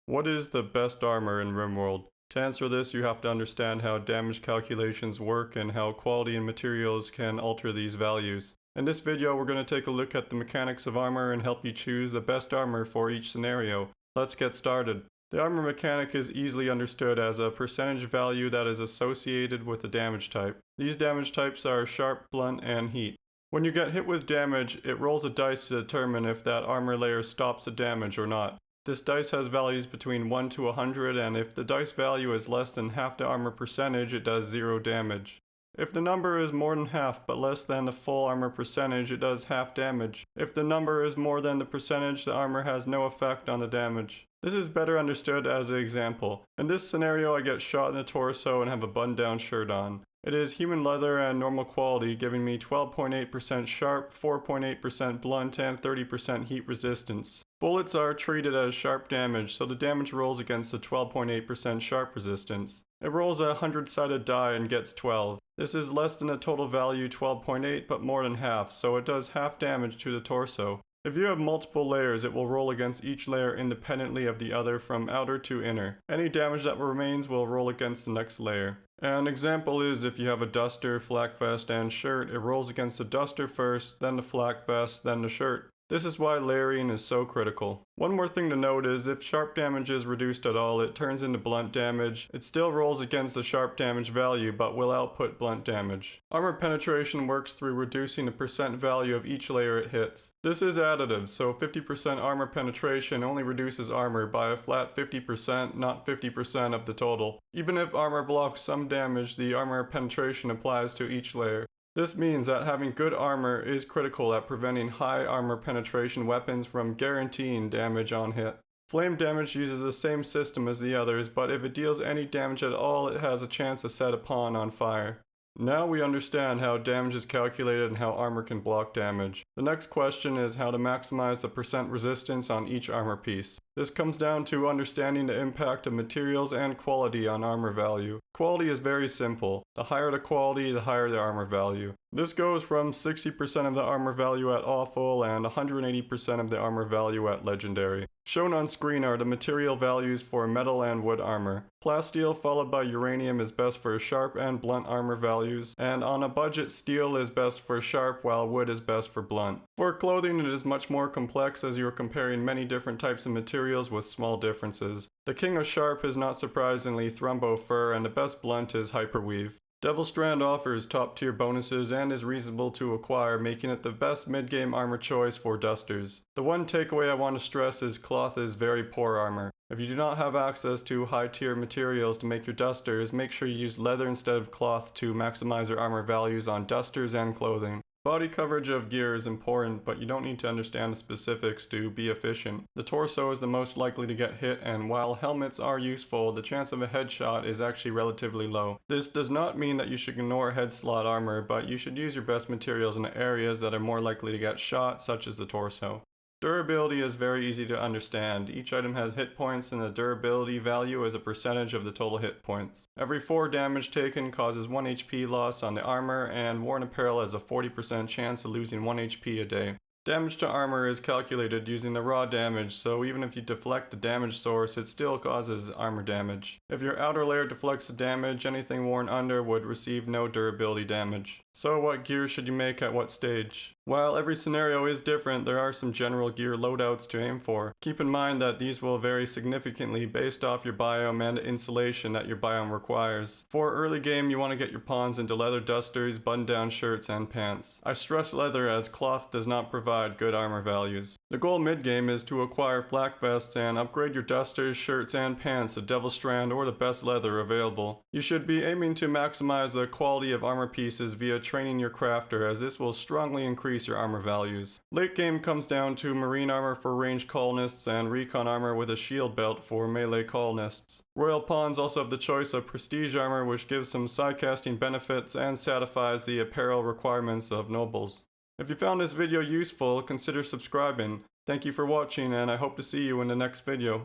What is the best armor in Rimworld? To answer this, you have to understand how damage calculations work and how quality and materials can alter these values. In this video, we're going to take a look at the mechanics of armor and help you choose the best armor for each scenario. Let's get started. The armor mechanic is easily understood as a percentage value that is associated with a damage type. These damage types are sharp, blunt, and heat. When you get hit with damage, it rolls a dice to determine if that armor layer stops the damage or not. This dice has values between 1 to 100, and if the dice value is less than half the armor percentage, it does 0 damage. If the number is more than half but less than the full armor percentage, it does half damage. If the number is more than the percentage, the armor has no effect on the damage. This is better understood as an example. In this scenario, I get shot in the torso and have a button-down shirt on. It is human leather and normal quality, giving me 12.8% sharp, 4.8% blunt, and 30% heat resistance. Bullets are treated as sharp damage, so the damage rolls against the 12.8% sharp resistance. It rolls a 100-sided die and gets 12. This is less than the total value 12.8, but more than half, so it does half damage to the torso. If you have multiple layers, it will roll against each layer independently of the other from outer to inner. Any damage that remains will roll against the next layer. An example is if you have a duster, flak vest, and shirt, it rolls against the duster first, then the flak vest, then the shirt. This is why layering is so critical. One more thing to note is if sharp damage is reduced at all, it turns into blunt damage. It still rolls against the sharp damage value, but will output blunt damage. Armor penetration works through reducing the percent value of each layer it hits. This is additive, so 50% armor penetration only reduces armor by a flat 50%, not 50% of the total. Even if armor blocks some damage, the armor penetration applies to each layer. This means that having good armor is critical at preventing high armor penetration weapons from guaranteeing damage on hit. Flame damage uses the same system as the others, but if it deals any damage at all, it has a chance to set a pawn on fire. Now we understand how damage is calculated and how armor can block damage. The next question is how to maximize the percent resistance on each armor piece. This comes down to understanding the impact of materials and quality on armor value. Quality is very simple. The higher the quality, the higher the armor value. This goes from 60% of the armor value at awful and 180% of the armor value at legendary. Shown on screen are the material values for metal and wood armor. Plasteel followed by uranium is best for sharp and blunt armor values, and on a budget steel is best for sharp while wood is best for blunt. For clothing it is much more complex as you are comparing many different types of materials with small differences. The king of sharp is not surprisingly thrumbo fur, and the best blunt is hyperweave. Devil Strand offers top tier bonuses and is reasonable to acquire, making it the best mid-game armor choice for dusters. The one takeaway I want to stress is cloth is very poor armor. If you do not have access to high tier materials to make your dusters, make sure you use leather instead of cloth to maximize your armor values on dusters and clothing. Body coverage of gear is important, but you don't need to understand the specifics to be efficient. The torso is the most likely to get hit, and while helmets are useful, the chance of a headshot is actually relatively low. This does not mean that you should ignore head slot armor, but you should use your best materials in the areas that are more likely to get shot, such as the torso. Durability is very easy to understand. Each item has hit points and the durability value is a percentage of the total hit points. Every 4 damage taken causes 1 HP loss on the armor, and worn apparel has a 40% chance of losing 1 HP a day. Damage to armor is calculated using the raw damage, so even if you deflect the damage source, it still causes armor damage. If your outer layer deflects the damage, anything worn under would receive no durability damage. So what gear should you make at what stage? While every scenario is different, there are some general gear loadouts to aim for. Keep in mind that these will vary significantly based off your biome and the insulation that your biome requires. For early game, you want to get your pawns into leather dusters, button-down shirts, and pants. I stress leather as cloth does not provide good armor values. The goal mid-game is to acquire flak vests and upgrade your dusters, shirts, and pants to Devil Strand or the best leather available. You should be aiming to maximize the quality of armor pieces via training your crafter, as this will strongly increase your armor values. Late game comes down to marine armor for ranged colonists and recon armor with a shield belt for melee colonists. Royal pawns also have the choice of prestige armor, which gives some sidecasting benefits and satisfies the apparel requirements of nobles. If you found this video useful, consider subscribing. Thank you for watching, and I hope to see you in the next video.